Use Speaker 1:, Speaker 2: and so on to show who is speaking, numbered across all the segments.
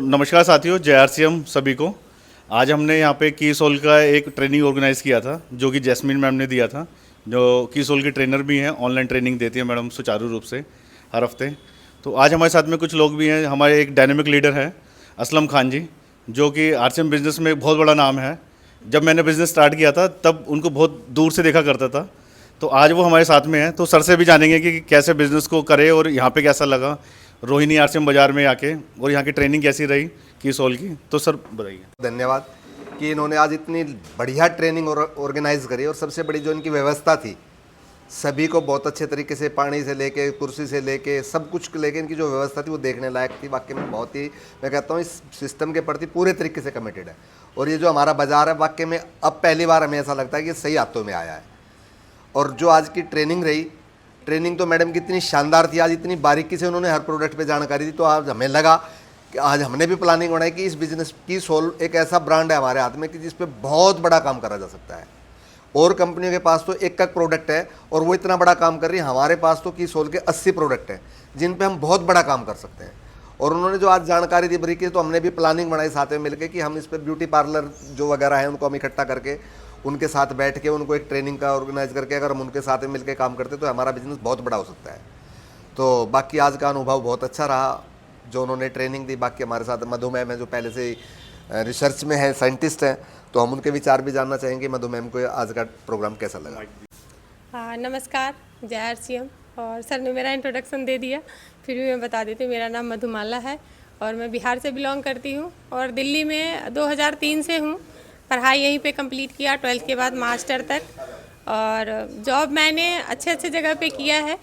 Speaker 1: नमस्कार साथियों, जय आरसीएम सभी को। आज हमने यहाँ पे कीसोल का एक ट्रेनिंग ऑर्गेनाइज़ किया था जो कि जैस्मिन मैम ने दिया था, जो कीसोल की ट्रेनर भी हैं, ऑनलाइन ट्रेनिंग देती है मैडम सुचारू रूप से हर हफ्ते। तो आज हमारे साथ में कुछ लोग भी हैं। हमारे एक डायनेमिक लीडर है असलम खान जी, जो कि आरसीएम बिज़नेस में बहुत बड़ा नाम है। जब मैंने बिज़नेस स्टार्ट किया था तब उनको बहुत दूर से देखा करता था, तो आज वो हमारे साथ में है। तो सर से भी जानेंगे कि कैसे बिज़नेस को करे और यहाँ पे कैसा लगा रोहिणी आरसीएम बाज़ार में आके, और यहाँ की ट्रेनिंग कैसी रही कीसोल की। तो सर बताइए।
Speaker 2: धन्यवाद कि इन्होंने आज इतनी बढ़िया ट्रेनिंग ऑर्गेनाइज करी, और सबसे बड़ी जो इनकी व्यवस्था थी, सभी को बहुत अच्छे तरीके से पानी से लेके कुर्सी से लेके सब कुछ लेके इनकी जो व्यवस्था थी वो देखने लायक थी। वाकई में बहुत ही, मैं कहता हूँ, इस सिस्टम के प्रति पूरे तरीके से कमिटेड है। और ये जो हमारा बाज़ार है, वाकई में अब पहली बार हमें ऐसा लगता है कि सही हाथों में आया है। और जो आज की ट्रेनिंग रही, ट्रेनिंग तो मैडम की इतनी शानदार थी, आज इतनी बारीकी से उन्होंने हर प्रोडक्ट पे जानकारी दी। तो आज हमें लगा कि आज हमने भी प्लानिंग बनाई कि इस बिज़नेस कीसोल एक ऐसा ब्रांड है हमारे हाथ में कि जिस पे बहुत बड़ा काम करा जा सकता है। और कंपनियों के पास तो एक प्रोडक्ट है और वो इतना बड़ा काम कर रही है, हमारे पास तो कीसोल के 80 प्रोडक्ट हैं जिन पे हम बहुत बड़ा काम कर सकते हैं। और उन्होंने जो आज जानकारी दी बारीकी, तो हमने भी प्लानिंग बनाई साथ में मिलकर कि हम इस पर ब्यूटी पार्लर जो वगैरह है उनको हम इकट्ठा करके उनके साथ बैठ के उनको एक ट्रेनिंग का ऑर्गेनाइज करके अगर हम उनके साथ में मिलकर काम करते तो हमारा बिजनेस बहुत बड़ा हो सकता है। तो बाकी आज का अनुभव बहुत अच्छा रहा जो उन्होंने ट्रेनिंग दी। बाकी हमारे साथ मधु मैम है जो पहले से रिसर्च में है, साइंटिस्ट हैं, तो हम उनके विचार भी जानना चाहेंगे। मधु मैम को आज का प्रोग्राम कैसा लगा?
Speaker 3: हाँ, नमस्कार, जय आरसीएम। और सर ने मेरा इंट्रोडक्शन दे दिया, फिर भी मैं बता देती हूँ। मेरा नाम मधुमाला है और मैं बिहार से बिलोंग करती हूँ और दिल्ली में 2003 से हूँ। पढ़ाई यहीं पे कंप्लीट किया, 12th के बाद मास्टर तक। और जॉब मैंने अच्छे अच्छे जगह पे किया है।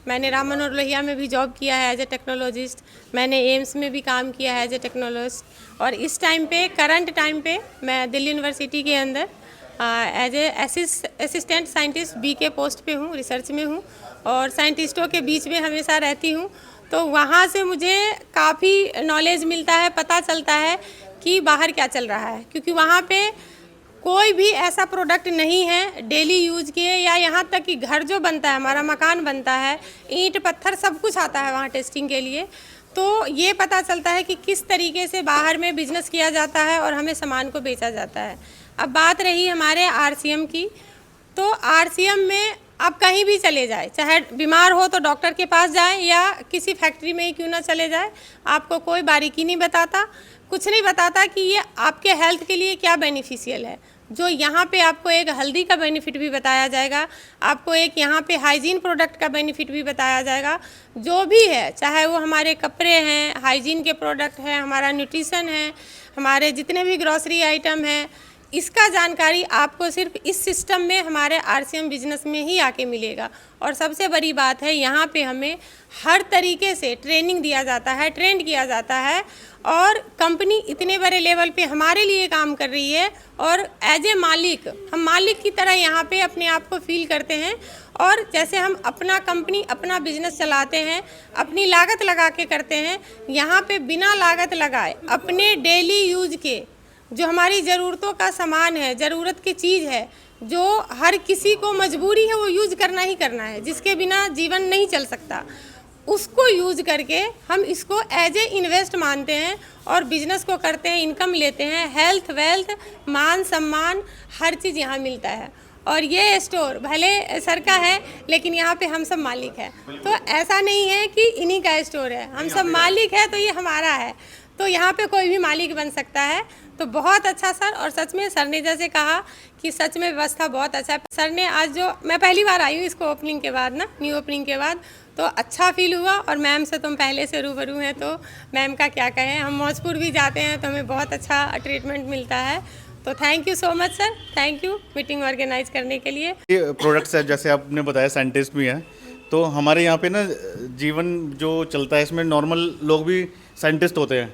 Speaker 3: मैंने राम मनोहर लोहिया में भी जॉब किया है एज ए टेक्नोलॉजिस्ट। मैंने एम्स में भी काम किया है एज ए टेक्नोलॉजिस्ट। और इस टाइम पे, करंट टाइम पे, मैं दिल्ली यूनिवर्सिटी के अंदर as a assistant scientist B के पोस्ट पे हूँ, रिसर्च में हूँ और साइंटिस्टों के बीच में हमेशा रहती हूँ। तो वहाँ से मुझे काफ़ी नॉलेज मिलता है, पता चलता है कि बाहर क्या चल रहा है, क्योंकि वहाँ पे कोई भी ऐसा प्रोडक्ट नहीं है डेली यूज के, या यहाँ तक कि घर जो बनता है, हमारा मकान बनता है, ईंट पत्थर सब कुछ आता है वहाँ टेस्टिंग के लिए। तो ये पता चलता है कि किस तरीके से बाहर में बिजनेस किया जाता है और हमें सामान को बेचा जाता है। अब बात रही हमारे आरसीएम की, तो आरसीएम में आप कहीं भी चले जाए, चाहे बीमार हो तो डॉक्टर के पास जाए या किसी फैक्ट्री में ही क्यों ना चले जाए, आपको कोई बारीकी नहीं बताता, कुछ नहीं बताता कि ये आपके हेल्थ के लिए क्या बेनिफिशियल है। जो यहाँ पे आपको एक हल्दी का बेनिफिट भी बताया जाएगा, आपको एक यहाँ पे हाइजीन प्रोडक्ट का बेनिफिट भी बताया जाएगा। जो भी है, चाहे वो हमारे कपड़े हैं, हाइजीन के प्रोडक्ट हैं, हमारा न्यूट्रिशन है, हमारे जितने भी ग्रॉसरी आइटम हैं, इसका जानकारी आपको सिर्फ इस सिस्टम में, हमारे आरसीएम बिजनेस में ही आके मिलेगा। और सबसे बड़ी बात है, यहाँ पे हमें हर तरीके से ट्रेनिंग दिया जाता है, ट्रेंड किया जाता है। और कंपनी इतने बड़े लेवल पे हमारे लिए काम कर रही है और एज ए मालिक, हम मालिक की तरह यहाँ पे अपने आप को फील करते हैं। और जैसे हम अपना कंपनी, अपना बिजनेस चलाते हैं, अपनी लागत लगा के करते हैं, यहाँ पे बिना लागत लगाए अपने डेली यूज के जो हमारी ज़रूरतों का सामान है, ज़रूरत की चीज़ है, जो हर किसी को मजबूरी है वो यूज़ करना ही करना है, जिसके बिना जीवन नहीं चल सकता, उसको यूज़ करके हम इसको एज ए इन्वेस्ट मानते हैं और बिजनेस को करते हैं, इनकम लेते हैं। हेल्थ, वेल्थ, मान सम्मान, हर चीज़ यहाँ मिलता है। और ये स्टोर भले सर का है, लेकिन यहाँ पे हम सब मालिक हैं। तो ऐसा नहीं है कि इन्हीं का स्टोर है, हम सब मालिक है तो ये हमारा है। तो यहाँ पे कोई भी मालिक बन सकता है। तो बहुत अच्छा सर, और सच में सर ने जैसे कहा कि सच में व्यवस्था बहुत अच्छा है। सर ने आज जो, मैं पहली बार आई हूँ इसको ओपनिंग के बाद ना, न्यू ओपनिंग के बाद, तो अच्छा फील हुआ। और मैम से तुम पहले से रूबरू हैं, तो मैम का क्या कहें, हम मौजपुर भी जाते हैं तो हमें बहुत अच्छा ट्रीटमेंट मिलता है। तो thank you so much sir, thank you meeting organise करने के लिए।
Speaker 1: ये प्रोडक्ट्स है, जैसे आपने बताया साइंटिस्ट भी हैं, तो हमारे यहाँ पे ना जीवन जो चलता है इसमें नॉर्मल लोग भी साइंटिस्ट होते हैं।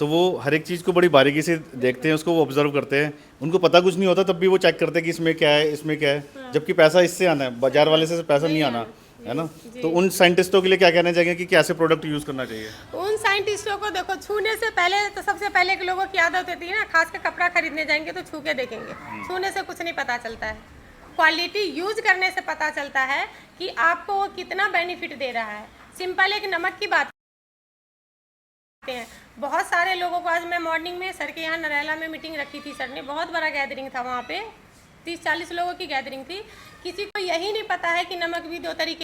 Speaker 1: तो वो हर एक चीज़ को बड़ी बारीकी से देखते हैं, उसको वो ऑब्जर्व करते हैं। उनको पता कुछ नहीं होता तब भी वो चेक करते हैं कि इसमें क्या है, इसमें क्या है, जबकि पैसा इससे आना है, बाजार वाले से पैसा नहीं आना है ना। तो उन साइंटिस्टों के लिए क्या कहना चाहिए कि कैसे प्रोडक्ट यूज़ करना चाहिए?
Speaker 3: उन साइंटिस्टों को देखो, छूने से पहले तो सबसे पहले के लोगों की आदत होती है ना, खास कर कपड़ा खरीदने जाएंगे तो छू के देखेंगे, छूने से कुछ नहीं पता चलता है। क्वालिटी यूज करने से पता चलता है कि आपको वो कितना बेनिफिट दे रहा है। सिंपल एक नमक की बात हैं। बहुत सारे लोगों को आज मैं मॉर्निंग में सर के यहाँ नरेला में मीटिंग रखी थी, सर ने बहुत बड़ा गैदरिंग था वहाँ पे, 30-40 लोगों की गैदरिंग थी। किसी को यही नहीं पता है कि नमक भी 2 तरीके,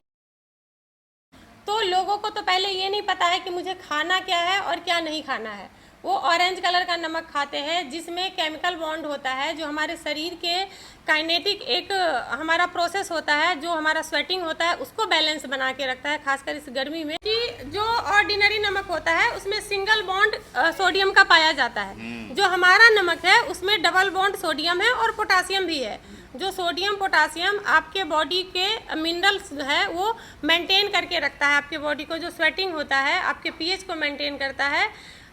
Speaker 3: तो लोगों को तो पहले ये नहीं पता है कि मुझे खाना क्या है और क्या नहीं खाना है। वो ऑरेंज कलर का नमक खाते हैं जिसमें केमिकल बॉन्ड होता है, जो हमारे शरीर के काइनेटिक एक हमारा प्रोसेस होता है, जो हमारा स्वेटिंग होता है उसको बैलेंस बना के रखता है, खासकर इस गर्मी में। कि जो ऑर्डिनरी नमक होता है उसमें सिंगल बॉन्ड सोडियम का पाया जाता है, जो हमारा नमक है उसमें डबल बॉन्ड सोडियम है और पोटासियम भी है। जो सोडियम पोटासियम आपके बॉडी के मिनरल्स है वो मेंटेन करके रखता है, आपके बॉडी को जो स्वेटिंग होता है आपके पीएच को मेंटेन करता है।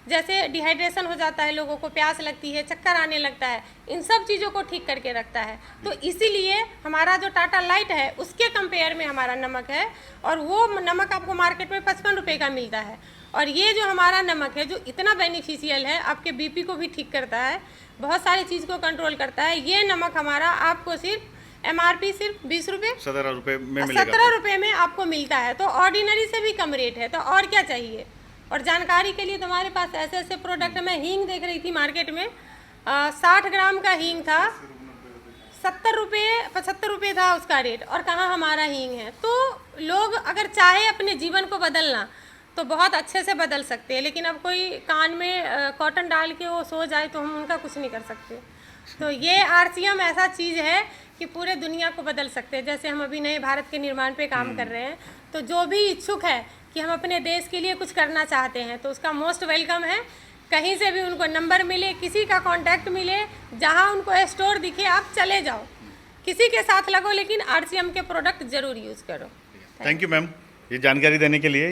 Speaker 3: जैसे डिहाइड्रेशन हो जाता है, लोगों को प्यास लगती है, चक्कर आने लगता है, इन सब चीज़ों को ठीक करके रखता है। तो इसीलिए हमारा जो टाटा लाइट है उसके कंपेयर में हमारा नमक है, और वो नमक आपको मार्केट में 55 रुपये का मिलता है। और ये जो हमारा नमक है जो इतना बेनिफिशियल है, आपके बीपी को भी ठीक करता है, बहुत सारी चीज़ को कंट्रोल करता है। ये नमक हमारा आपको सिर्फ MRP सिर्फ 20 रुपये
Speaker 1: 17 रुपये में मिलेगा,
Speaker 3: 17 रुपये में आपको मिलता है। तो ऑर्डिनरी से भी कम रेट है, तो और क्या चाहिए। और जानकारी के लिए तुम्हारे पास ऐसे ऐसे प्रोडक्ट, मैं हींग देख रही थी मार्केट में, 60 ग्राम का हींग था 70 रुपये 75 रुपये था उसका रेट, और कहाँ हमारा हींग है। तो लोग अगर चाहे अपने जीवन को बदलना तो बहुत अच्छे से बदल सकते हैं, लेकिन अब कोई कान में कॉटन डाल के वो सो जाए तो हम उनका कुछ नहीं कर सकते। तो ये RCM ऐसा चीज़ है कि पूरे दुनिया को बदल सकते हैं। जैसे हम अभी नए भारत के निर्माण पे काम कर रहे हैं, तो जो भी इच्छुक है कि हम अपने देश के लिए कुछ करना चाहते हैं तो उसका मोस्ट वेलकम है। कहीं से भी उनको नंबर मिले, किसी का कांटेक्ट मिले, जहां उनको स्टोर दिखे आप चले जाओ, किसी के साथ लगो, लेकिन RCM के प्रोडक्ट ज़रूर यूज़ करो।
Speaker 1: थैंक यू मैम ये जानकारी देने के लिए।